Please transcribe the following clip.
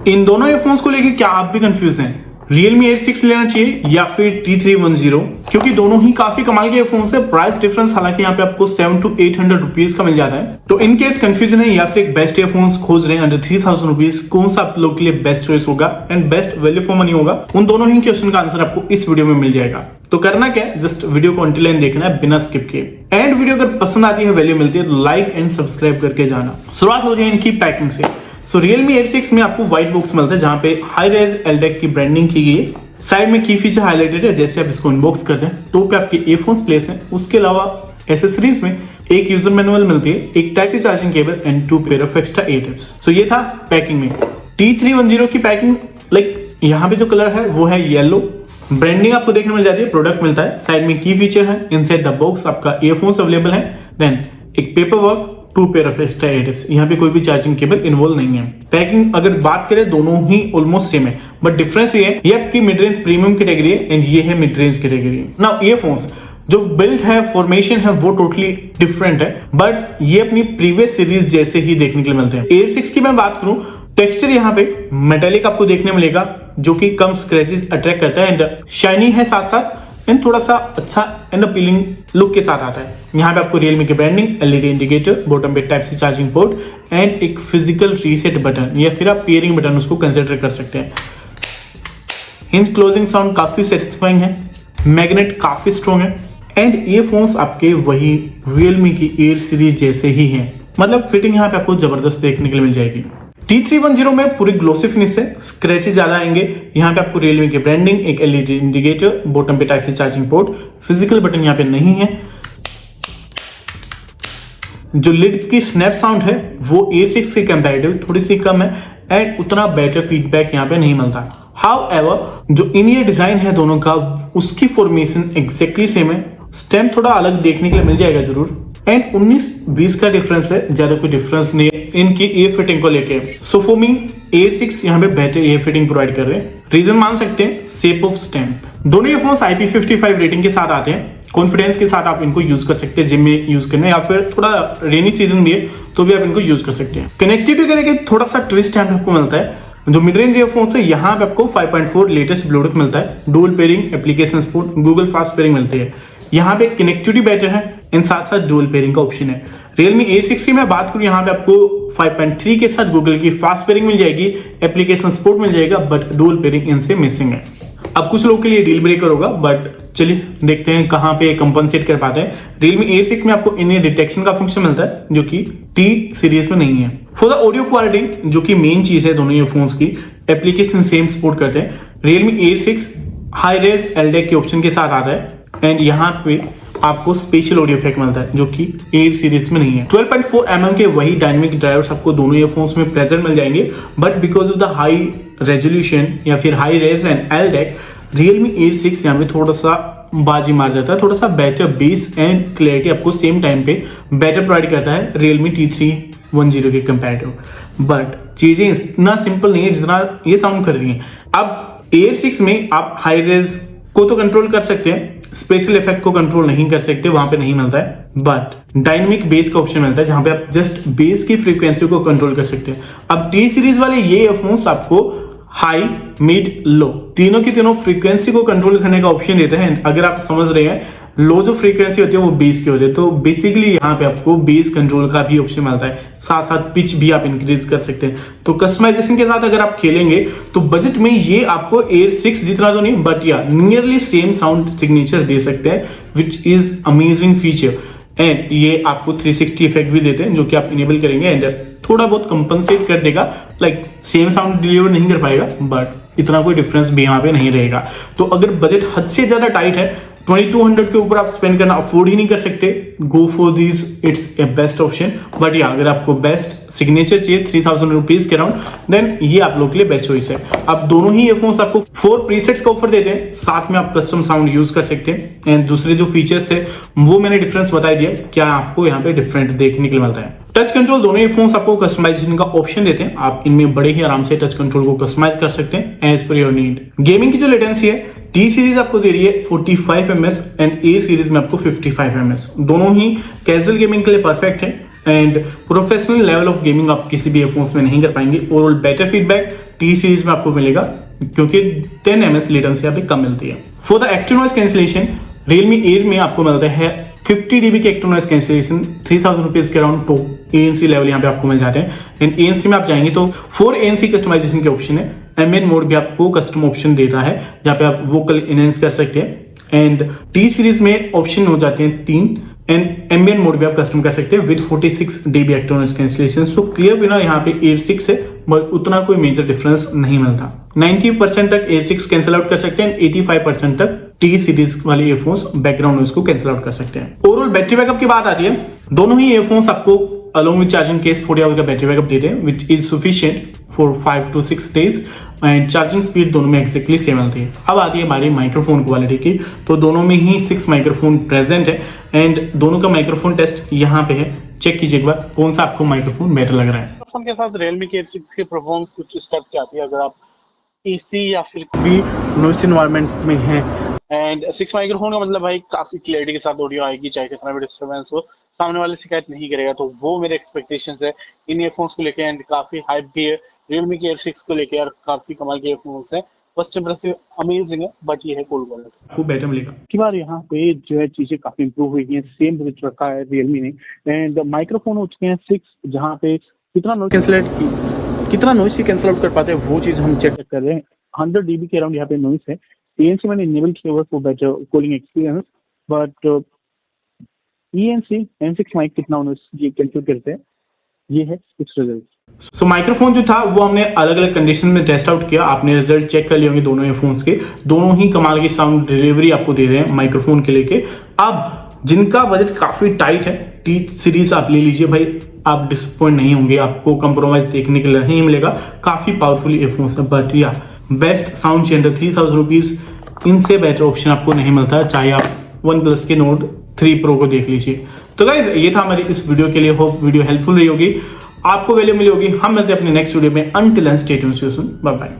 इन दोनों ईयरफोन्स को लेकर क्या आप भी कंफ्यूज हैं? Realme 8 लेना चाहिए या फिर T310, क्योंकि दोनों ही काफी कमाल के फोन है। प्राइस डिफरेंस हालांकि यहाँ पे आपको 700 to 800 रुपीज का मिल जाता है। तो इन केस कंफ्यूजन है या फिर एक बेस्ट ईयरफोन्स खोज रहे हैं अंडर 3000 रुपीज, कौन सा आप लोग के लिए बेस्ट चॉइस होगा and best value for money होगा, उन दोनों ही क्वेश्चन का आंसर आपको इस वीडियो में मिल जाएगा। तो करना क्या है, जस्ट वीडियो को अंटिल एंड देखना है बिना स्किप किए। एंड वीडियो अगर पसंद आती है, वैल्यू मिलती है, तो लाइक एंड सब्सक्राइब करके जाना। शुरुआत हो जाए इनकी पैकिंग से। सो Realme 8 में आपको व्हाइट बॉक्स मिलता है जहां पे हाई रेज LDAC की ब्रांडिंग की गई है। साइड में की फीचर हाईलाइटेड है, जैसे आप इसको अनबॉक्स करते हैं टॉप पे आपके ईयरफोन्स प्लेस हैं। उसके अलावा एसेसरीज में एक यूजर मैनुअल मिलती है, एक type C charging cable and 2 pair of extra ear tips. So ये था पैकिंग में। T310 की पैकिंग यहाँ पे जो कलर है वो है येलो। ब्रांडिंग आपको देखने मिल जाती है, प्रोडक्ट मिलता है। साइड में की फीचर है, इनसाइड द बॉक्स आपका ईयरफोन्स अवेलेबल है। देन एक paper work, 2 pair of extra ear tips. यहाँ पे कोई भी चार्जिंग केबल इन्वॉल्व नहीं है। पैकिंग अगर बात करें, दोनों ही ऑलमोस्ट सेम है, बट डिफरेंस ये है, ये आपकी मिड रेंज प्रीमियम कैटेगरी है एंड ये है mid range category. Now earphones जो बिल्ड है, फॉर्मेशन है, वो टोटली डिफरेंट है, बट ये अपनी प्रीवियस सीरीज जैसे ही देखने के लिए मिलते हैं। Air 6 की मैं बात करूं, टेक्सचर यहाँ पे मेटेलिक आपको देखने मिलेगा, जो कि कम स्क्रैचेस अट्रैक्ट करता है एंड शाइनी है साथ साथ, एंड थोड़ा सा अच्छा एंड अपीलिंग लुक के साथ आता है। यहाँ पे आपको Realme की ब्रांडिंग, LED इंडिकेटर, बॉटम पे type C charging port and एक फिजिकल रीसेट बटन या फिर आप पेयरिंग बटन उसको कंसिडर कर सकते हैं। हिंज क्लोजिंग साउंड काफी सेटिस्फाइंग है, मैग्नेट काफी स्ट्रॉन्ग है एंड ईयरफोन्स आपके वही Realme की एयर सीरीज जैसे ही हैं। मतलब फिटिंग यहाँ पे आपको जबरदस्त देखने के लिए मिल जाएगी। T310 में पूरी ग्लोसी फिनिश है, स्क्रैचेस ज्यादा आएंगे। यहाँ पे आपको Realme की ब्रांडिंग, एक LED इंडिकेटर, बॉटम पे type C charging port, physical button यहाँ पे नहीं है। जो लिड की स्नैप साउंड है वो Air 6 के कंपैरेटिव थोड़ी सी कम है एंड उतना बेटर फीडबैक यहाँ पे नहीं मिलता। हाउएवर जो इन ईयर डिजाइन है दोनों का, उसकी फॉर्मेशन एग्जैक्टली सेम है। स्टैम्प थोड़ा अलग देखने के लिए मिल जाएगा जरूर एंड 19-20 का डिफरेंस है, ज्यादा कोई डिफरेंस नहीं है इनकी ईयर फिटिंग को लेके। सो फॉर मी Air 6 यहाँ पे बेहतर ईयर फिटिंग प्रोवाइड कर रहे हैं। रीजन मान सकते हैं शेप ऑफ स्टैम्प। दोनों ईयरफोन्स IP55 रेटिंग के साथ आते हैं। कॉन्फिडेंस के साथ आप इनको यूज कर सकते हैं जिम में यूज करने, या फिर थोड़ा रेनी सीजन भी है तो भी आप इनको यूज कर सकते हैं। कनेक्टिविटी को लेके थोड़ा सा ट्विस्ट आपको मिलता है। जो मिड रेंज ईयरफोन्स है, यहाँ पे आपको 5.4 लेटेस्ट ब्लूटूथ मिलता है, dual pairing, application support, Google fast pairing मिलती है। यहाँ पे कनेक्टिविटी बेटर है एंड साथ साथ डुअल पेयरिंग का ऑप्शन है। Realme 8 की मैं बात करूं, यहाँ पे आपको 5.3 के साथ गूगल की फास्ट पेयरिंग मिल जाएगी, एप्लीकेशन सपोर्ट मिल जाएगा, बट डुअल पेयरिंग इनसे मिसिंग है। अब कुछ लोगों के लिए डील ब्रेकर होगा, बट चलिए देखते हैं कहां पे कंपनसेट कर पाते हैं। Realme 8 में आपको इन डिटेक्शन का फंक्शन मिलता है, जो कि T सीरीज में नहीं है। फॉर द ऑडियो क्वालिटी, जो कि मेन चीज है दोनों ईयरफोन्स की, एप्लीकेशन सेम सपोर्ट करते हैं। Realme 8 हाई रेज LDAC के ऑप्शन के साथ आता है एंड यहाँ पे आपको स्पेशल ऑडियो इफेक्ट मिलता है, जो कि एयर सीरीज में नहीं है। 12.4 mm के वही डायनेमिक ड्राइवर्स आपको दोनों ईयरफोन्स में प्रेजेंट मिल जाएंगे, but because of the high resolution या फिर high res and LDAC, Realme 8 यहाँ पे थोड़ा सा बाजी मार जाता है। थोड़ा सा बेटर बेस एंड क्लैरिटी आपको सेम टाइम पे बेटर प्रोवाइड करता है Realme T310 के कंपैरेटिव, बट चीजें इतना सिंपल नहीं है जितना ये साउंड कर रही है। अब Air 6 में आप हाई रेज को तो कंट्रोल कर सकते हैं, स्पेशल इफेक्ट को कंट्रोल नहीं कर सकते, वहां पे नहीं मिलता है, बट डायनेमिक बेस का ऑप्शन मिलता है जहां पे आप जस्ट बेस की फ्रीक्वेंसी को कंट्रोल कर सकते हैं। अब T सीरीज वाले ये ईयरफोन्स आपको हाई, मिड, लो तीनों की तीनों फ्रीक्वेंसी को कंट्रोल करने का ऑप्शन देते हैं। अगर आप समझ रहे हैं, लो जो फ्रीक्वेंसी होती है वो बेस की होती है, तो बेसिकली यहाँ पे आपको बेस कंट्रोल का भी ऑप्शन मिलता है, साथ साथ पिच भी आप इंक्रीज कर सकते हैं। तो कस्टमाइजेशन के साथ अगर आप खेलेंगे तो बजट में ये आपको Air 6 जितना तो नहीं, बट या नियरली सेम साउंड सिग्नेचर दे सकते हैं, which is amazing feature. And ये आपको 360 इफेक्ट भी देते हैं, जो कि आप इनेबल करेंगे एंड थोड़ा बहुत कंपनसेट कर देगा। लाइक सेम साउंड डिलीवर नहीं कर पाएगा, बट इतना कोई डिफरेंस भी यहाँ पे नहीं रहेगा। तो अगर बजट हद से ज्यादा टाइट है, 2200 के ऊपर आप स्पेंड करना अफोर्ड ही नहीं कर सकते, go for this, it's a best option. But या अगर आपको बेस्ट सिग्नेचर चाहिए 3000 रुपीज के अराउंड, देन ये आप लोग के लिए बेस्ट चॉइस है। अब दोनों ही ईयरफोन्स आपको 4 प्रीसेट्स का ऑफर देते हैं, साथ में आप कस्टम साउंड यूज कर सकते हैं एंड दूसरे जो फीचर्स थे वो मैंने डिफरेंस बता दिया, क्या आपको यहाँ पे डिफरेंट देखने के लिए मिलता है। टच कंट्रोल दोनों ईयरफोन्स आपको कस्टमाइजेशन का ऑप्शन देते हैं, आप इनमें बड़े ही आराम से टच कंट्रोल को कस्टमाइज कर सकते हैं as per your need. Gaming की जो लेटेंसी है, T सीरीज आपको दे रही है 45 ms एंड A सीरीज में आपको 55 ms। दोनों ही कैजुअल गेमिंग के लिए परफेक्ट है and professional level of gaming आप किसी भी एयरफोन्स में नहीं कर पाएंगे। Overall better feedback T series में आपको मिलेगा क्योंकि 10 ms लेटेंसी यहाँ पे कम मिलती है। For the active noise cancellation Realme 8 में आपको मिलता है 50 dB के एक्टिव नॉइज कैंसिलेशन 3000 रुपीज के अराउंड। तो ANC लेवल यहाँ पे आपको मिल जाते हैं। एंड ANC में आप जाएंगे तो 4 ANC कस्टमाइजेशन के ऑप्शन है। एम्बिएंट मोड भी आपको कस्टम ऑप्शन देता है जहाँ पे आप वोकल इनहेंस कर सकते हैं। एंड टी सीरीज में ऑप्शन हो जाते हैं 3 एंड एम्बिएंट मोड भी आप कस्टम कर सकते हैं with 46 dB active noise cancellation. So clear winner यहाँ पे Air 6 है, बट उतना कोई मेजर डिफरेंस नहीं मिलता। 90% तक Air 6 कैंसिल आउट कर सकते हैं, 85% तक टी सीरीज वाले ईयरफोन्स बैकग्राउंड नॉइज को कैंसिल आउट कर सकते हैं। ओवरऑल बैटरी बैकअप की बात आती है, दोनों ही ईयरफोन्स आपको along with charging case 40 hour का बैटरी बैकअप देते हैं which is sufficient for 5 to 6 days and charging speed दोनों में एक्जैक्टली सेम मिलती है। अब आती है हमारी माइक्रोफोन क्वालिटी की, तो दोनों में ही 6 माइक्रोफोन प्रेजेंट है एंड दोनों का माइक्रोफोन टेस्ट यहाँ पे है। चेक कीजिए एक बार कौन सा आपको माइक्रोफोन बेटर लग रहा है। माइक्रोफोन के साथ Realme के Air 6 की परफॉर्मेंस कुछ इस टाइप की आती है अगर आप एसी या फिर भी नॉइस एनवायरनमेंट में है। एंड 6 माइक्रोफोन का मतलब भाई काफी क्लैरिटी के साथ ऑडियो आएगी, चाहे कितना भी डिस्टर्बेंस हो सामने वाले शिकायत नहीं करेगा। तो वो मेरे एक्सपेक्टेशंस है इन ईयरफोन्स को लेके एंड काफी हाइप भी है Realme के Air 6 को लेके और काफी कमाल के ईयरफोन्स है। फर्स्ट इंप्रेसिव अमेजिंग है, बट ये है कोल्ड वॉलेट आपको बेटर मिलेगा। की बार यहाँ पे जो है चीजें काफी इंप्रूव हुई हैं, सेम रिच रखा है Realme ने। एंड माइक्रोफोन हो चुके हैं 6, जहाँ पे कितना नॉइस कैंसिल आउट कर पाते हैं वो चीज हम चेक कर रहे हैं। 100 dB के अराउंड यहाँ पे नॉइस है। ANC मैंने इनेबल किया हुआ for better cooling experience, but ENC N6 mic कितना नॉइस ये कैलकुलेट करते हैं, ये है इस रिजल्ट। सो माइक्रोफोन जो था वो हमने अलग अलग कंडीशन में टेस्ट आउट किया, आपने रिजल्ट चेक कर लिए होंगे दोनों ईयरफोन्स के। दोनों ही कमाल की साउंड डिलीवरी आपको दे रहे हैं माइक्रोफोन के लेके। अब जिनका बजट काफी टाइट है टी सीरीज आप ले लीजिए भाई, आप डिसअपॉइंट नहीं होंगे, आपको कंप्रोमाइज देखने के लिए नहीं मिलेगा। काफी पावरफुल ईयरफोन्स है, बट या बेस्ट साउंड चाहिए 3000 रुपीज, इनसे बेटर ऑप्शन आपको नहीं मिलता। चाहे आप OnePlus के Nord 3 Pro को देख लीजिए। तो गाइज ये था हमारी इस वीडियो के लिए, होप वीडियो हेल्पफुल रही होगी, आपको वैल्यू मिली होगी। हम मिलते हैं अपने नेक्स्ट वीडियो में। Until then stay tuned, bye bye.